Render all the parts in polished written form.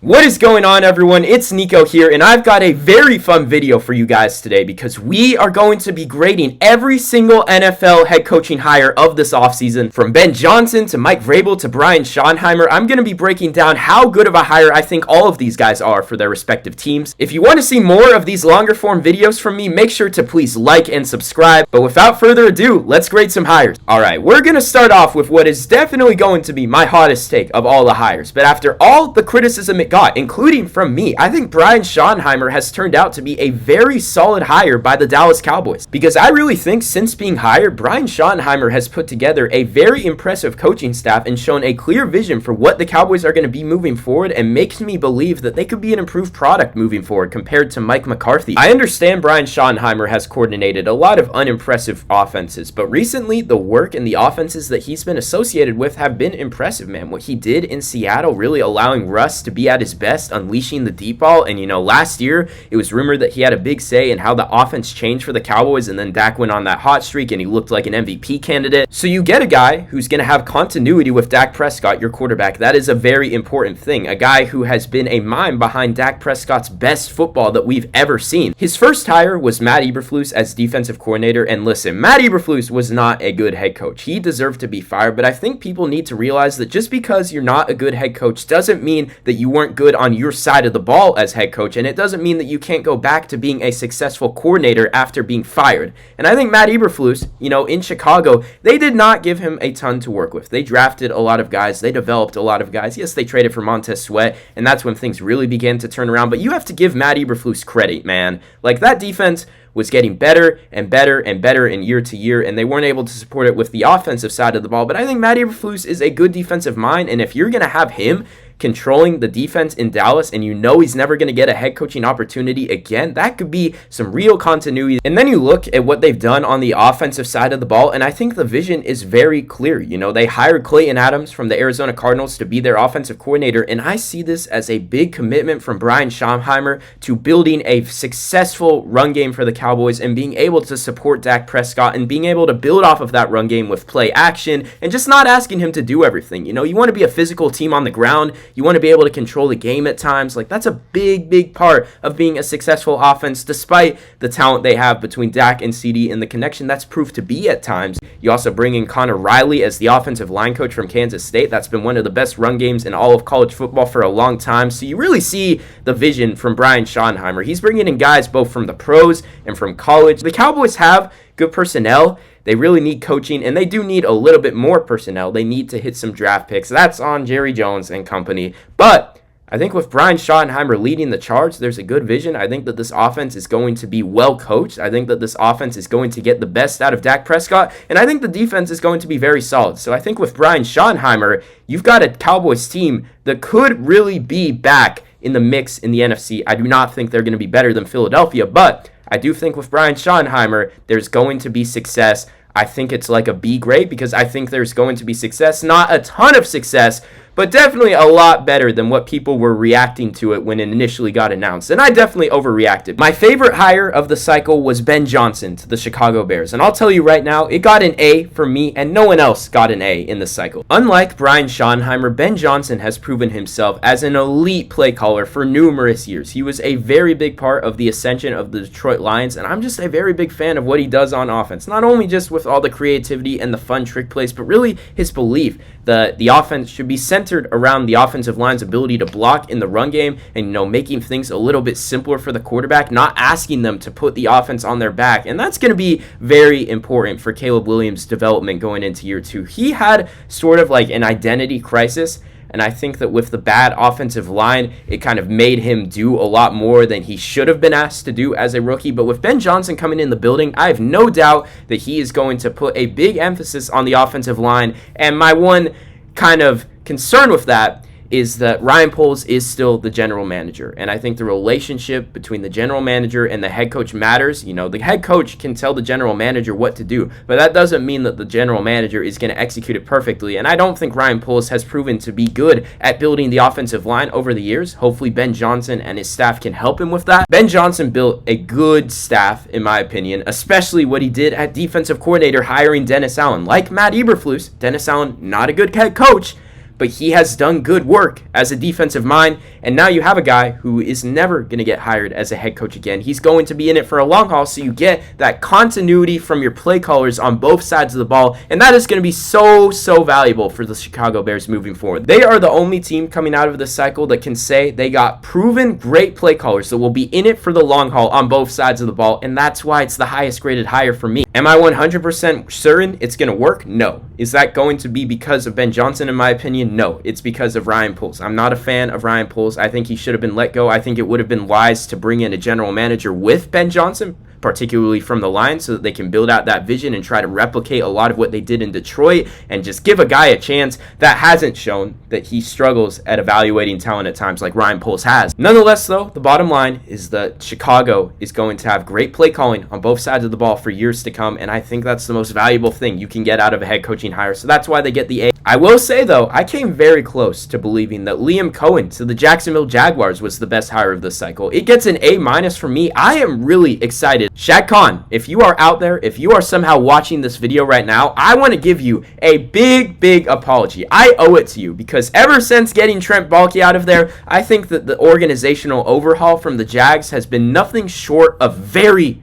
What is going on, everyone? It's Nico here, and I've got a very fun video for you guys today because we are going to be grading every single NFL head coaching hire of this offseason. From Ben Johnson to Mike Vrabel to Brian Schottenheimer, I'm going to be breaking down how good of a hire I think all of these guys are for their respective teams. If you want to see more of these longer form videos from me, make sure to please like and subscribe. But without further ado, let's grade some hires. Alright, we're going to start off with what is definitely going to be my hottest take of all the hires. But after all the criticism it got, including from me, I think Brian Schottenheimer has turned out to be a very solid hire by the Dallas Cowboys. Because I really think since being hired, Brian Schottenheimer has put together a very impressive coaching staff and shown a clear vision for what the Cowboys are going to be moving forward, and makes me believe that they could be an improved product moving forward compared to Mike McCarthy. I understand Brian Schottenheimer has coordinated a lot of unimpressive offenses, but recently the work and the offenses that he's been associated with have been impressive, man. What he did in Seattle, really allowing Russ to be at his best, unleashing the deep ball. And last year it was rumored that he had a big say in how the offense changed for the Cowboys, and then Dak went on that hot streak and he looked like an MVP candidate. So you get a guy who's going to have continuity with Dak Prescott, your quarterback. That is a very important thing. A guy who has been a mind behind Dak Prescott's best football that we've ever seen. His first hire was Matt Eberflus as defensive coordinator, and listen, Matt Eberflus was not a good head coach. He deserved to be fired, but I think people need to realize that just because you're not a good head coach doesn't mean that you weren't good on your side of the ball as head coach, and it doesn't mean that you can't go back to being a successful coordinator after being fired. And I think Matt Eberflus, in Chicago, they did not give him a ton to work with. They drafted a lot of guys, they developed a lot of guys. Yes, they traded for Montez Sweat, and that's when things really began to turn around, but you have to give Matt Eberflus credit, man. Like, that defense was getting better and better and better in year to year, and they weren't able to support it with the offensive side of the ball. But I think Matt Eberflus is a good defensive mind, and if you're going to have him controlling the defense in Dallas, and he's never going to get a head coaching opportunity again, that could be some real continuity. And then you look at what they've done on the offensive side of the ball, and I think the vision is very clear. They hired Clayton Adams from the Arizona Cardinals to be their offensive coordinator, and I see this as a big commitment from Brian Schottenheimer to building a successful run game for the Cowboys and being able to support Dak Prescott and being able to build off of that run game with play action and just not asking him to do everything. You want to be a physical team on the ground. You want to be able to control the game at times. Like, that's a big part of being a successful offense, despite the talent they have between Dak and CD and the connection that's proved to be at times. You also bring in Connor Riley as the offensive line coach from Kansas State. That's been one of the best run games in all of college football for a long time. So you really see the vision from Brian Schottenheimer. He's bringing in guys both from the pros and from college. The Cowboys have good personnel. They really need coaching, and they do need a little bit more personnel. They need to hit some draft picks. That's on Jerry Jones and company. But I think with Brian Schottenheimer leading the charge, there's a good vision. I think that this offense is going to be well coached. I think that this offense is going to get the best out of Dak Prescott, and I think the defense is going to be very solid. So I think with Brian Schottenheimer, you've got a Cowboys team that could really be back in the mix in the NFC. I do not think they're going to be better than Philadelphia, but I do think with Brian Schottenheimer, there's going to be success. I think it's like a B grade because I think there's going to be success. Not a ton of success, but definitely a lot better than what people were reacting to it when it initially got announced. And I definitely overreacted. My favorite hire of the cycle was Ben Johnson to the Chicago Bears. And I'll tell you right now, it got an A for me, and no one else got an A in the cycle. Unlike Brian Schottenheimer, Ben Johnson has proven himself as an elite play caller for numerous years. He was a very big part of the ascension of the Detroit Lions, and I'm just a very big fan of what he does on offense. Not only just with all the creativity and the fun trick plays, but really his belief that the offense should be centered around the offensive line's ability to block in the run game and, making things a little bit simpler for the quarterback, not asking them to put the offense on their back. And that's going to be very important for Caleb Williams' development going into year 2. He had sort of like an identity crisis, and I think that with the bad offensive line, it kind of made him do a lot more than he should have been asked to do as a rookie. But with Ben Johnson coming in the building, I have no doubt that he is going to put a big emphasis on the offensive line. And my one kind of concern with that is that Ryan Poles is still the general manager. And I think the relationship between the general manager and the head coach matters. The head coach can tell the general manager what to do, but that doesn't mean that the general manager is going to execute it perfectly. And I don't think Ryan Poles has proven to be good at building the offensive line over the years. Hopefully Ben Johnson and his staff can help him with that. Ben Johnson built a good staff, in my opinion, especially what he did at defensive coordinator, hiring Dennis Allen. Like Matt Eberflus, Dennis Allen, not a good head coach, but he has done good work as a defensive mind, and now you have a guy who is never going to get hired as a head coach again. He's going to be in it for a long haul, so you get that continuity from your play callers on both sides of the ball, and that is going to be so valuable for the Chicago Bears moving forward. They are the only team coming out of this cycle that can say they got proven great play callers that will be in it for the long haul on both sides of the ball, and that's why it's the highest graded hire for me. Am I 100% certain it's going to work? No. Is that going to be because of Ben Johnson, in my opinion? No. It's because of Ryan Poles. I'm not a fan of Ryan Poles. I think he should have been let go. I think it would have been wise to bring in a general manager with Ben Johnson, particularly from the Lions, so that they can build out that vision and try to replicate a lot of what they did in Detroit and just give a guy a chance that hasn't shown that he struggles at evaluating talent at times like Ryan Poles has. Nonetheless, though, the bottom line is that Chicago is going to have great play calling on both sides of the ball for years to come, and I think that's the most valuable thing you can get out of a head coaching hire, so that's why they get the A. I will say, though, I came very close to believing that Liam Cohen to the Jacksonville Jaguars was the best hire of this cycle. It gets an A- for me. I am really excited. Shad Khan, if you are out there, if you are somehow watching this video right now, I want to give you a big apology. I owe it to you because ever since getting Trent Baalke out of there, I think that the organizational overhaul from the Jags has been nothing short of very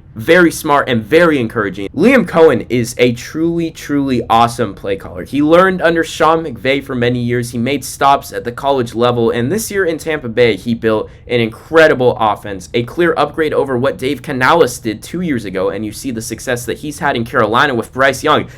smart and very encouraging. Liam Cohen is a truly awesome play caller. He learned under Sean McVay for many years. He made stops at the college level, and this year in Tampa Bay, he built an incredible offense, a clear upgrade over what Dave Canales did 2 years ago, and you see the success that he's had in Carolina with Bryce Young.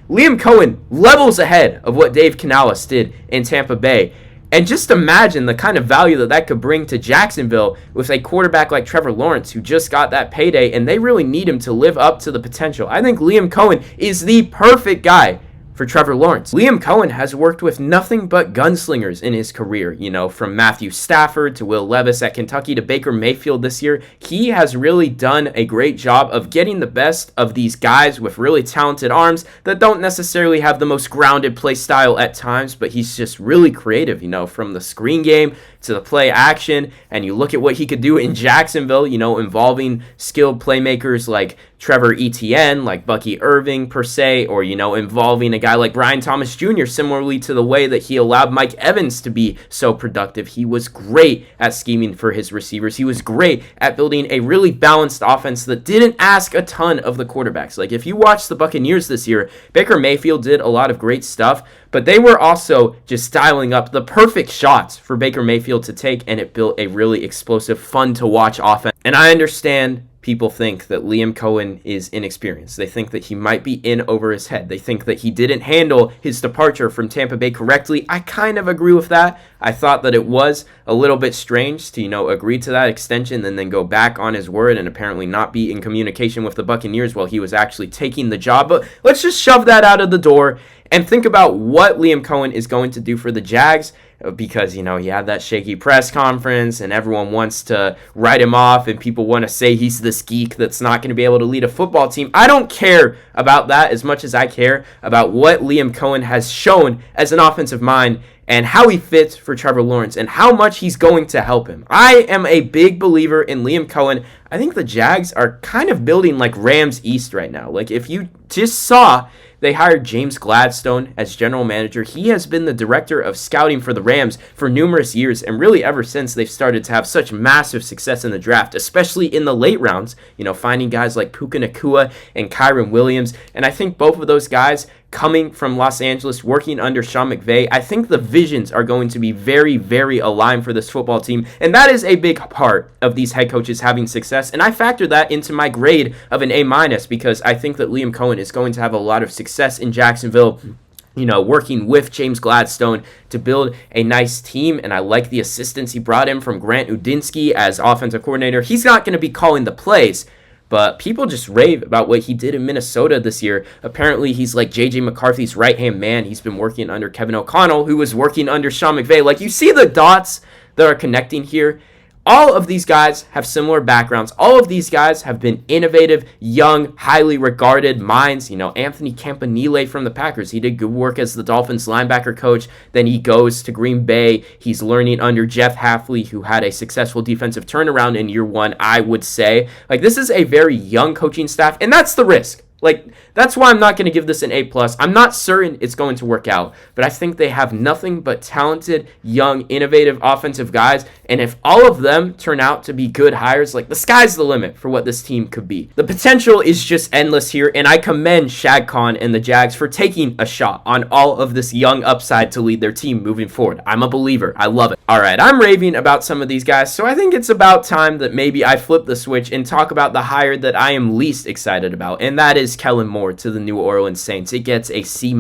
Liam Cohen levels ahead of what Dave Canales did in Tampa Bay. And just imagine the kind of value that could bring to Jacksonville with a quarterback like Trevor Lawrence who just got that payday, and they really need him to live up to the potential. I think Liam Cohen is the perfect guy for Trevor Lawrence. Liam Cohen has worked with nothing but gunslingers in his career, from Matthew Stafford to Will Levis at Kentucky to Baker Mayfield this year. He has really done a great job of getting the best of these guys with really talented arms that don't necessarily have the most grounded play style at times, but he's just really creative, from the screen game to the play action. And you look at what he could do in Jacksonville, involving skilled playmakers like Trevor Etienne, like Bucky Irving per se, or, involving a guy like Brian Thomas Jr., similarly to the way that he allowed Mike Evans to be so productive. He was great at scheming for his receivers. He was great at building a really balanced offense that didn't ask a ton of the quarterbacks. Like, if you watch the Buccaneers this year, Baker Mayfield did a lot of great stuff, but they were also just dialing up the perfect shots for Baker Mayfield to take, and it built a really explosive, fun-to-watch offense. And I understand people think that Liam Cohen is inexperienced. They think that he might be in over his head. They think that he didn't handle his departure from Tampa Bay correctly. I kind of agree with that. I thought that it was a little bit strange to, agree to that extension and then go back on his word and apparently not be in communication with the Buccaneers while he was actually taking the job. But let's just shove that out of the door and think about what Liam Cohen is going to do for the Jags, because, he had that shaky press conference and everyone wants to write him off and people want to say he's this geek that's not going to be able to lead a football team. I don't care about that as much as I care about what Liam Cohen has shown as an offensive mind and how he fits for Trevor Lawrence and how much he's going to help him. I am a big believer in Liam Cohen. I think the Jags are kind of building like Rams East right now. Like, if you just saw, they hired James Gladstone as general manager. He has been the director of scouting for the Rams for numerous years, and really ever since they've started to have such massive success in the draft, especially in the late rounds, finding guys like Puka Nacua and Kyron Williams. And I think both of those guys coming from Los Angeles, working under Sean McVay, I think the visions are going to be very aligned for this football team, and that is a big part of these head coaches having success, and I factor that into my grade of an A- because I think that Liam Cohen is going to have a lot of success in Jacksonville, working with James Gladstone to build a nice team, and I like the assistants he brought in from Grant Udinsky as offensive coordinator. He's not going to be calling the plays, but people just rave about what he did in Minnesota this year. Apparently, he's like J.J. McCarthy's right-hand man. He's been working under Kevin O'Connell, who was working under Sean McVay. Like, you see the dots that are connecting here. All of these guys have similar backgrounds. All of these guys have been innovative, young, highly regarded minds. Anthony Campanile from the Packers, he did good work as the Dolphins linebacker coach. Then he goes to Green Bay. He's learning under Jeff Hafley, who had a successful defensive turnaround in year one, I would say. Like, this is a very young coaching staff, and that's the risk. Like, that's why I'm not going to give this an A+. I'm not certain it's going to work out, but I think they have nothing but talented, young, innovative offensive guys, and if all of them turn out to be good hires, like, the sky's the limit for what this team could be. The potential is just endless here, and I commend Shad Khan and the Jags for taking a shot on all of this young upside to lead their team moving forward. I'm a believer. I love it. All right, I'm raving about some of these guys, so I think it's about time that maybe I flip the switch and talk about the hire that I am least excited about, and that is Kellen Moore to the New Orleans Saints. It gets a C-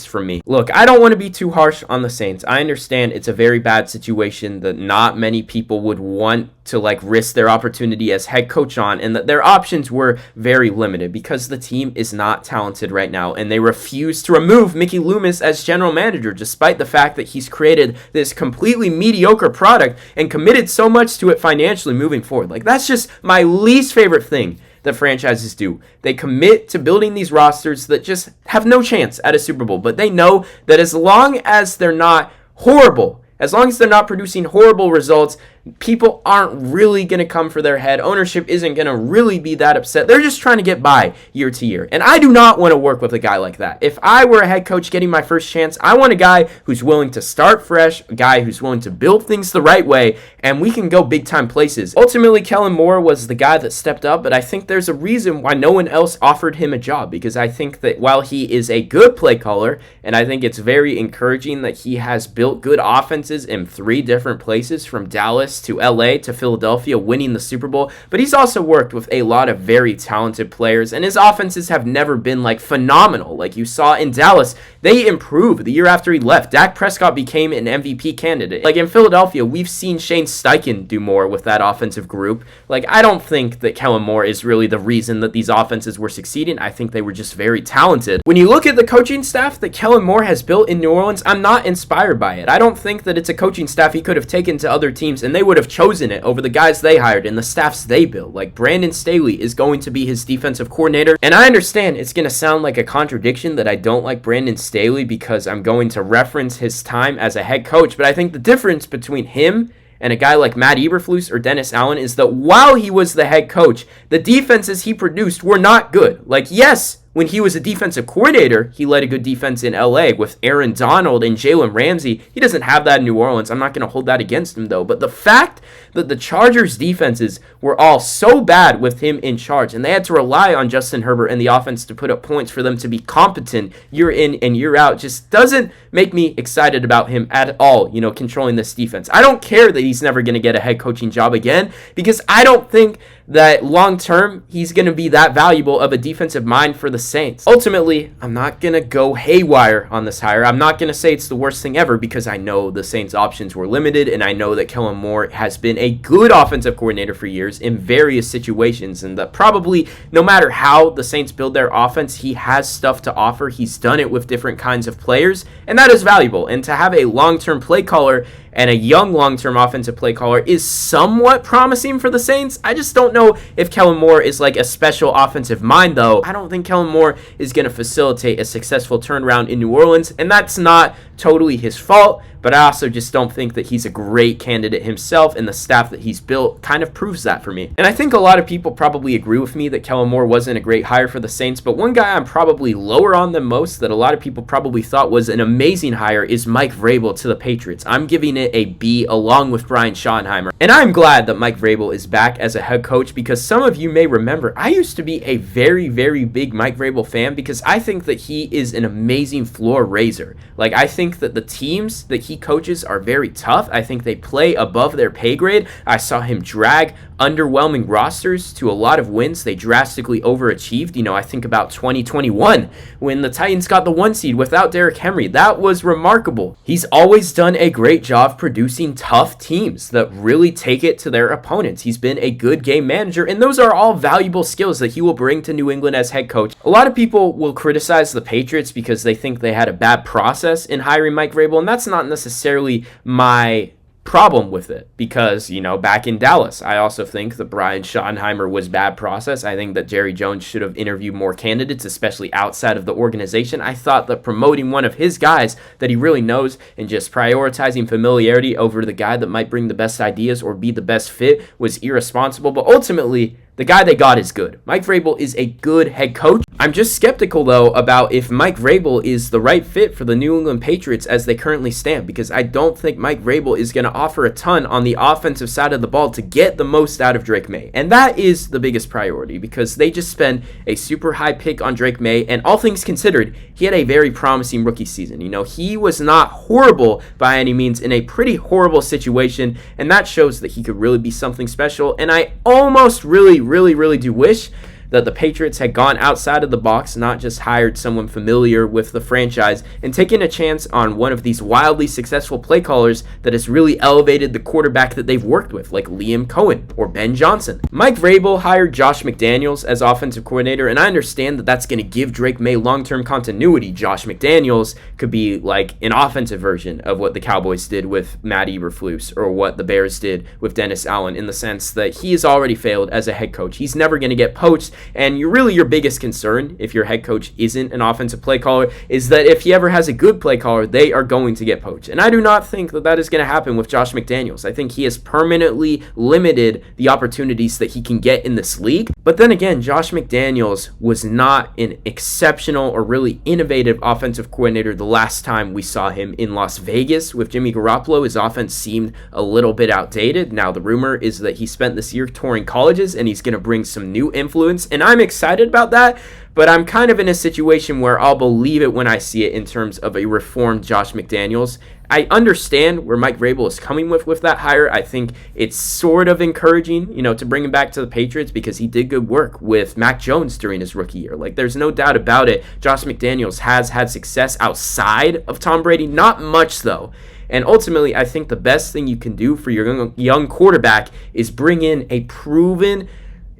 from me. Look, I don't want to be too harsh on the Saints. I understand it's a very bad situation that not many people would want to risk their opportunity as head coach on, and that their options were very limited because the team is not talented right now, and they refuse to remove Mickey Loomis as general manager despite the fact that he's created this completely mediocre product and committed so much to it financially moving forward. That's just my least favorite thing that franchises do. They commit to building these rosters that just have no chance at a Super Bowl, but they know that as long as they're not horrible, as long as they're not producing horrible results, people aren't really going to come for their head. Ownership isn't going to really be that upset. They're just trying to get by year to year. And I do not want to work with a guy like that. If I were a head coach getting my first chance, I want a guy who's willing to start fresh, a guy who's willing to build things the right way, and we can go big time places. Ultimately, Kellen Moore was the guy that stepped up, but I think there's a reason why no one else offered him a job, because I think that while he is a good play caller, and I think it's very encouraging that he has built good offenses in 3 different places, from Dallas to LA to Philadelphia, winning the Super Bowl, but he's also worked with a lot of very talented players, and his offenses have never been phenomenal. Like you saw in Dallas, they improved the year after he left. Dak Prescott became an MVP candidate. In Philadelphia, we've seen Shane Steichen do more with that offensive group. I don't think that Kellen Moore is really the reason that these offenses were succeeding. I think they were just very talented. When you look at the coaching staff that Kellen Moore has built in New Orleans, I'm not inspired by it. I don't think that it's a coaching staff he could have taken to other teams and they would have chosen it over the guys they hired and the staffs they built. Brandon Staley is going to be his defensive coordinator, and I understand it's going to sound like a contradiction that I don't like Brandon Staley because I'm going to reference his time as a head coach, but I think the difference between him and a guy like Matt Eberflus or Dennis Allen is that while he was the head coach, the defenses he produced were not good. Yes, when he was a defensive coordinator, he led a good defense in LA with Aaron Donald and Jalen Ramsey. He doesn't have that in New Orleans. I'm not going to hold that against him, though. But the fact that the Chargers' defenses were all so bad with him in charge, and they had to rely on Justin Herbert and the offense to put up points for them to be competent year in and year out, just doesn't make me excited about him at all, controlling this defense. I don't care that he's never going to get a head coaching job again, because I don't think that long term he's going to be that valuable of a defensive mind for the Saints. Ultimately, I'm not going to go haywire on this hire. I'm not going to say it's the worst thing ever, because I know the Saints' options were limited, and I know that Kellen Moore has been a good offensive coordinator for years in various situations, and that probably no matter how the Saints build their offense, he has stuff to offer. He's done it with different kinds of players, and that is valuable. And to have a long-term play caller and a young long-term offensive play caller is somewhat promising for the Saints. I just don't know if Kellen Moore is a special offensive mind, though. I don't think Kellen Moore is going to facilitate a successful turnaround in New Orleans, and that's not totally his fault, but I also just don't think that he's a great candidate himself, and the staff that he's built kind of proves that for me. And I think a lot of people probably agree with me that Kellen Moore wasn't a great hire for the Saints, but one guy I'm probably lower on than most that a lot of people probably thought was an amazing hire is Mike Vrabel to the Patriots. I'm giving it a B along with Brian Schottenheimer, and I'm glad that Mike Vrabel is back as a head coach, because some of you may remember I used to be a very, very big Mike Vrabel fan because I think that he is an amazing floor raiser. I think that the teams that he coaches are very tough. I think they play above their pay grade. I saw him drag underwhelming rosters to a lot of wins. They drastically overachieved. I think about 2021 when the Titans got the 1 seed without Derrick Henry. That was remarkable. He's always done a great job producing tough teams that really take it to their opponents. He's been a good game manager, and those are all valuable skills that he will bring to New England as head coach. A lot of people will criticize the Patriots because they think they had a bad process in hiring Mike Vrabel, and that's not necessarily my problem with it, because back in Dallas, I also think that Brian Schottenheimer was bad process. I think that Jerry Jones should have interviewed more candidates, especially outside of the organization. I thought that promoting one of his guys that he really knows and just prioritizing familiarity over the guy that might bring the best ideas or be the best fit was irresponsible, but ultimately The guy they got is good. Mike Vrabel is a good head coach. I'm just skeptical, though, about if Mike Vrabel is the right fit for the New England Patriots as they currently stand, because I don't think Mike Vrabel is going to offer a ton on the offensive side of the ball to get the most out of Drake May. And that is the biggest priority, because they just spent a super high pick on Drake May, and all things considered, he had a very promising rookie season. You know, he was not horrible by any means in a pretty horrible situation, and that shows that he could really be something special. And I almost really do wish that the Patriots had gone outside of the box, not just hired someone familiar with the franchise, and taken a chance on one of these wildly successful play callers that has really elevated the quarterback that they've worked with, like Liam Cohen or Ben Johnson. Mike Vrabel hired Josh McDaniels as offensive coordinator, and I understand that that's going to give Drake May long-term continuity. Josh McDaniels could be like an offensive version of what the Cowboys did with Matt Eberflus or what the Bears did with Dennis Allen, in the sense that he has already failed as a head coach. He's never going to get poached. And your biggest concern, if your head coach isn't an offensive play caller, is that if he ever has a good play caller, they are going to get poached. And I do not think that that is going to happen with Josh McDaniels. I think he has permanently limited the opportunities that he can get in this league. But then again, Josh McDaniels was not an exceptional or really innovative offensive coordinator the last time we saw him in Las Vegas with Jimmy Garoppolo. His offense seemed a little bit outdated. Now, the rumor is that he spent this year touring colleges and he's going to bring some new influence. And I'm excited about that, but I'm kind of in a situation where I'll believe it when I see it in terms of a reformed Josh McDaniels. I understand where Mike Vrabel is coming with that hire. I think it's sort of encouraging, to bring him back to the Patriots, because he did good work with Mac Jones during his rookie year. Like, there's no doubt about it. Josh McDaniels has had success outside of Tom Brady. Not much, though. And ultimately, I think the best thing you can do for your young quarterback is bring in a proven,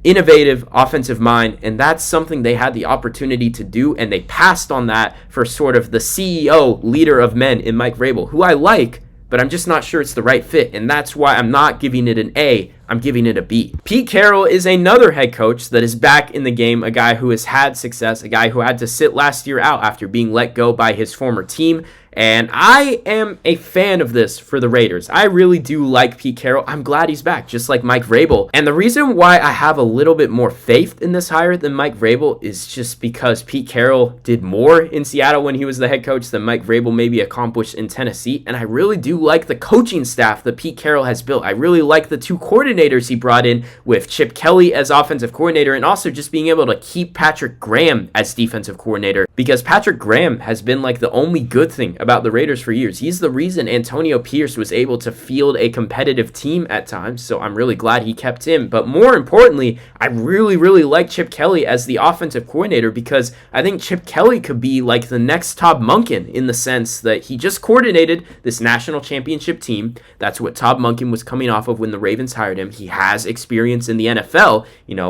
innovative offensive mind, and that's something they had the opportunity to do, and they passed on that for sort of the CEO, leader of men in Mike Vrabel, who I like, but I'm just not sure it's the right fit, and that's why I'm not giving it an A. I'm giving it a B. Pete Carroll is another head coach that is back in the game, a guy who has had success, a guy who had to sit last year out after being let go by his former team. And I am a fan of this for the Raiders. I really do like Pete Carroll. I'm glad he's back, just like Mike Vrabel. And the reason why I have a little bit more faith in this hire than Mike Vrabel is just because Pete Carroll did more in Seattle when he was the head coach than Mike Vrabel maybe accomplished in Tennessee. And I really do like the coaching staff that Pete Carroll has built. I really like the two coordinators he brought in with Chip Kelly as offensive coordinator, and also just being able to keep Patrick Graham as defensive coordinator, because Patrick Graham has been like the only good thing about the Raiders for years. He's the reason Antonio Pierce was able to field a competitive team at times, so I'm really glad he kept him. But more importantly, I really like Chip Kelly as the offensive coordinator, because I think Chip Kelly could be like the next Todd Monken, in the sense that he just coordinated this national championship team. That's what Todd Monken was coming off of when the Ravens hired him. He has experience in the NFL,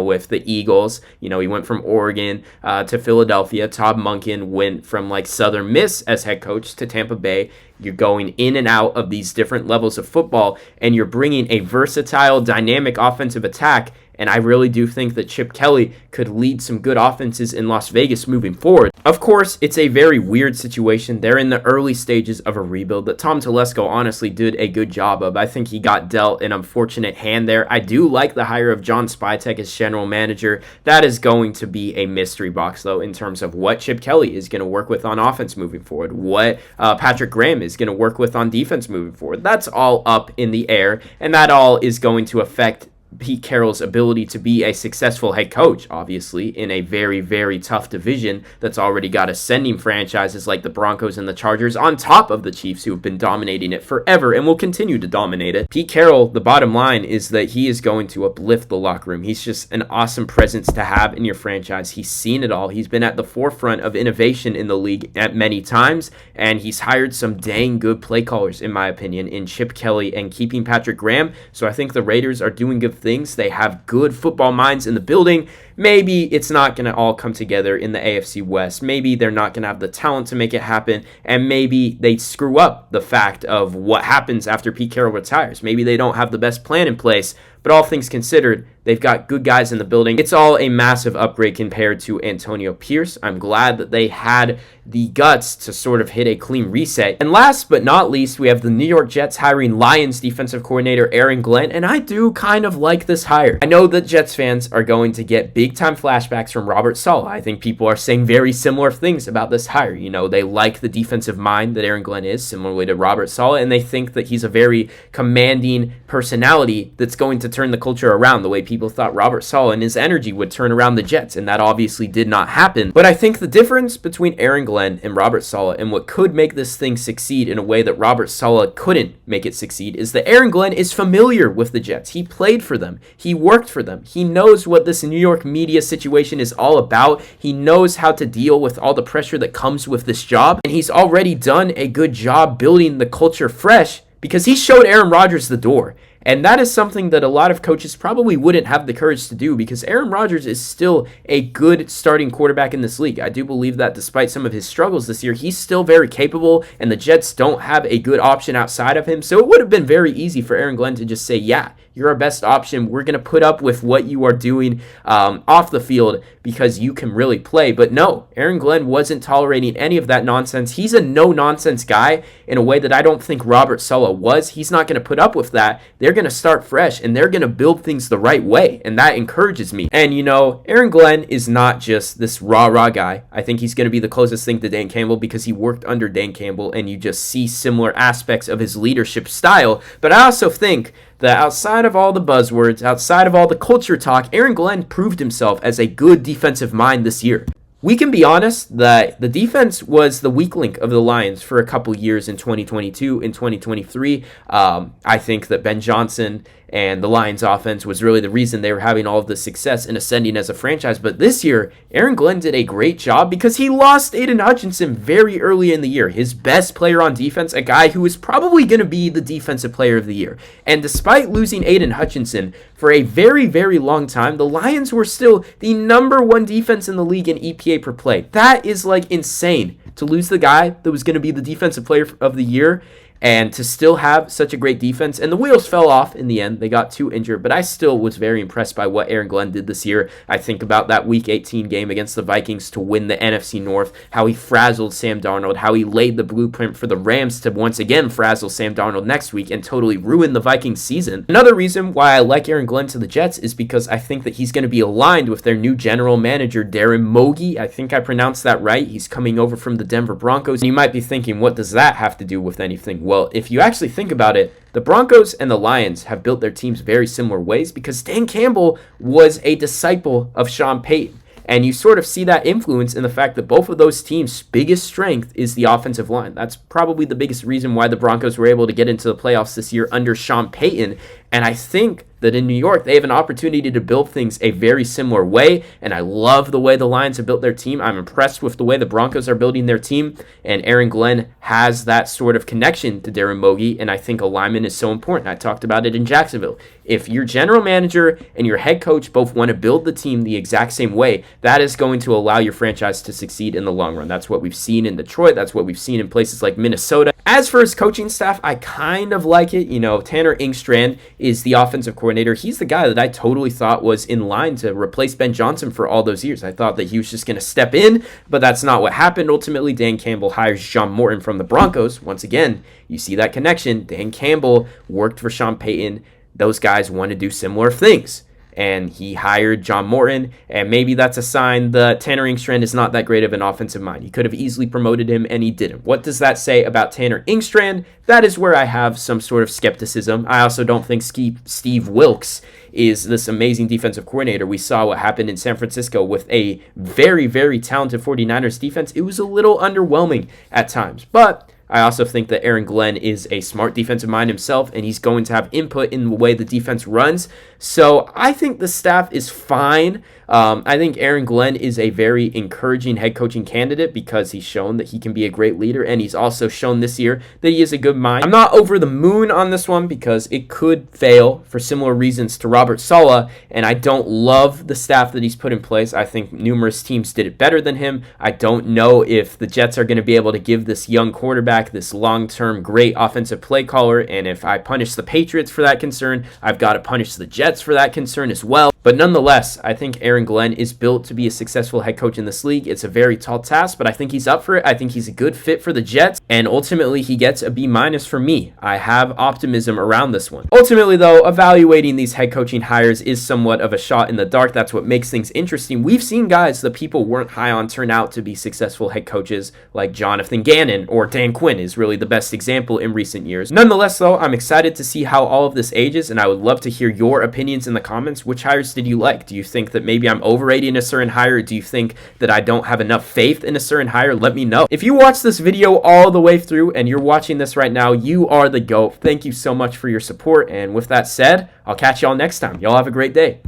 with the Eagles. He went from Oregon to Philadelphia. Todd Monken went from like Southern Miss as head coach to Tampa Bay. You're going in and out of these different levels of football, and you're bringing a versatile, dynamic offensive attack. And I really do think that Chip Kelly could lead some good offenses in Las Vegas moving forward. Of course, it's a very weird situation. They're in the early stages of a rebuild that Tom Telesco honestly did a good job of. I think he got dealt an unfortunate hand there. I do like the hire of John Spytek as general manager. That is going to be a mystery box, though, in terms of what Chip Kelly is going to work with on offense moving forward, what Patrick Graham is going to work with on defense moving forward. That's all up in the air, and that all is going to affect Pete Carroll's ability to be a successful head coach, obviously, in a very tough division that's already got ascending franchises like the Broncos and the Chargers, on top of the Chiefs, who have been dominating it forever and will continue to dominate it. Pete Carroll, the bottom line is that he is going to uplift the locker room. He's just an awesome presence to have in your franchise. He's seen it all. He's been at the forefront of innovation in the league at many times, and he's hired some dang good play callers, in my opinion, in Chip Kelly and keeping Patrick Graham. So I think the Raiders are doing good things. They have good football minds in the building. maybe it's not going to all come together in the AFC West. Maybe they're not going to have the talent to make it happen, and maybe they screw up the fact of what happens after Pete Carroll retires. Maybe they don't have the best plan in place, but all things considered, they've got good guys in the building. It's all a massive upgrade compared to Antonio Pierce. I'm glad that they had the guts to sort of hit a clean reset. And last but not least, we have the New York Jets hiring Lions defensive coordinator Aaron Glenn, and I do kind of like this hire. I know that Jets fans are going to get big-time flashbacks from Robert Saleh. I think people are saying very similar things about this hire. You know, they like the defensive mind that Aaron Glenn is, similarly to Robert Saleh, and they think that he's a very commanding personality that's going to turn the culture around the way people thought Robert Saleh and his energy would turn around the Jets, and that obviously did not happen. But I think the difference between Aaron Glenn and Robert Saleh and what could make this thing succeed in a way that Robert Saleh couldn't make it succeed is that Aaron Glenn is familiar with the Jets. He played for them. He worked for them. He knows what this New York media situation is all about. He knows how to deal with all the pressure that comes with this job, and he's already done a good job building the culture fresh because he showed Aaron Rodgers the door. And that is something that a lot of coaches probably wouldn't have the courage to do because Aaron Rodgers is still a good starting quarterback in this league. I do believe that despite some of his struggles this year, he's still very capable, and the Jets don't have a good option outside of him. So it would have been very easy for Aaron Glenn to just say, yeah, you're our best option. We're going to put up with what you are doing off the field because you can really play. But no, Aaron Glenn wasn't tolerating any of that nonsense. He's a no-nonsense guy in a way that I don't think Robert Saleh was. He's not going to put up with that. They're going to start fresh, and they're going to build things the right way, and that encourages me. And, you know, Aaron Glenn is not just this rah-rah guy. I think he's going to be the closest thing to Dan Campbell because he worked under Dan Campbell, and you just see similar aspects of his leadership style. But I also think that outside of all the buzzwords, outside of all the culture talk, Aaron Glenn proved himself as a good defensive mind this year. We can be honest that the defense was the weak link of the Lions for a couple years in 2022 and 2023. I think that Ben Johnson and the Lions offense was really the reason they were having all of this success and ascending as a franchise. But this year, Aaron Glenn did a great job because he lost Aiden Hutchinson very early in the year. His best player on defense, a guy who is probably going to be the defensive player of the year. And despite losing Aiden Hutchinson for a very, very long time, the Lions were still the number one defense in the league in EPA per play. That is like insane to lose the guy that was going to be the defensive player of the year and to still have such a great defense. And the wheels fell off in the end. They got too injured, but I still was very impressed by what Aaron Glenn did this year. I think about that Week 18 game against the Vikings to win the NFC North, how he frazzled Sam Darnold, how he laid the blueprint for the Rams to once again frazzle Sam Darnold next week and totally ruin the Vikings season. Another reason why I like Aaron Glenn to the Jets is because I think that he's going to be aligned with their new general manager, Darren Mogi. I think I pronounced that right. He's coming over from the Denver Broncos. And you might be thinking, what does that have to do with anything? Well, if you actually think about it, the Broncos and the Lions have built their teams very similar ways because Dan Campbell was a disciple of Sean Payton. And you sort of see that influence in the fact that both of those teams' biggest strength is the offensive line. That's probably the biggest reason why the Broncos were able to get into the playoffs this year under Sean Payton. And I think that in New York, they have an opportunity to build things a very similar way, and I love the way the Lions have built their team. I'm impressed with the way the Broncos are building their team, and Aaron Glenn has that sort of connection to Darren Mogi, and I think alignment is so important. I talked about it in Jacksonville. If your general manager and your head coach both want to build the team the exact same way, that is going to allow your franchise to succeed in the long run. That's what we've seen in Detroit. That's what we've seen in places like Minnesota. As for his coaching staff, I kind of like it. You know, Tanner Engstrand is the offensive coordinator. He's the guy that I totally thought was in line to replace Ben Johnson for all those years. I thought that he was just going to step in, but that's not what happened. Ultimately, Dan Campbell hires John Morton from the Broncos. Once again, you see that connection. Dan Campbell worked for Sean Payton. Those guys want to do similar things. And he hired John Morton, and maybe that's a sign that Tanner Engstrand is not that great of an offensive mind. He could have easily promoted him, and he didn't. What does that say about Tanner Engstrand? That is where I have some sort of skepticism. I also don't think Steve Wilkes is this amazing defensive coordinator. We saw what happened in San Francisco with a very, very talented 49ers defense. It was a little underwhelming at times, but I also think that Aaron Glenn is a smart defensive mind himself, and he's going to have input in the way the defense runs. So I think the staff is fine. I think Aaron Glenn is a very encouraging head coaching candidate because he's shown that he can be a great leader, and he's also shown this year that he is a good mind. I'm not over the moon on this one because it could fail for similar reasons to Robert Saleh, and I don't love the staff that he's put in place. I think numerous teams did it better than him. I don't know if the Jets are going to be able to give this young quarterback this long-term great offensive play caller, and if I punish the Patriots for that concern, I've got to punish the Jets for that concern as well. But nonetheless, I think Aaron Glenn is built to be a successful head coach in this league. It's a very tall task, but I think he's up for it. I think he's a good fit for the Jets, and ultimately he gets a B- for me. I have optimism around this one. Ultimately, though, evaluating these head coaching hires is somewhat of a shot in the dark. That's what makes things interesting. We've seen guys that people weren't high on turn out to be successful head coaches, like Jonathan Gannon or Dan Quinn is really the best example in recent years. Nonetheless, though, I'm excited to see how all of this ages, and I would love to hear your opinions in the comments. Which hires did you like? Do you think that maybe I'm overrating a certain hire? Do you think that I don't have enough faith in a certain hire? Let me know. If you watch this video all the way through and you're watching this right now, you are the GOAT. Thank you so much for your support. And with that said, I'll catch y'all next time. Y'all have a great day.